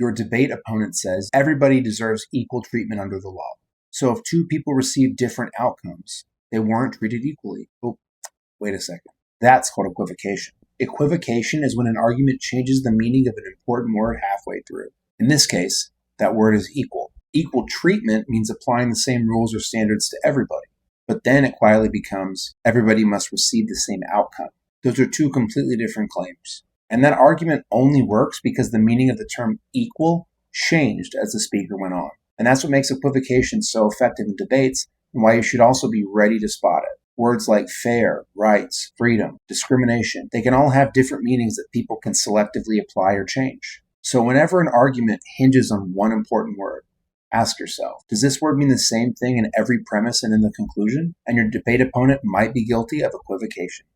Your debate opponent says everybody deserves equal treatment under the law. So if two people receive different outcomes, they weren't treated equally. Oh, wait a second. That's called equivocation. Equivocation is when an argument changes the meaning of an important word halfway through. In this case, that word is equal. Equal treatment means applying the same rules or standards to everybody. But then it quietly becomes everybody must receive the same outcome. Those are two completely different claims. And that argument only works because the meaning of the term equal changed as the speaker went on. And that's what makes equivocation so effective in debates and why you should also be ready to spot it. Words like fair, rights, freedom, discrimination, they can all have different meanings that people can selectively apply or change. So whenever an argument hinges on one important word, ask yourself, does this word mean the same thing in every premise and in the conclusion? And your debate opponent might be guilty of equivocation.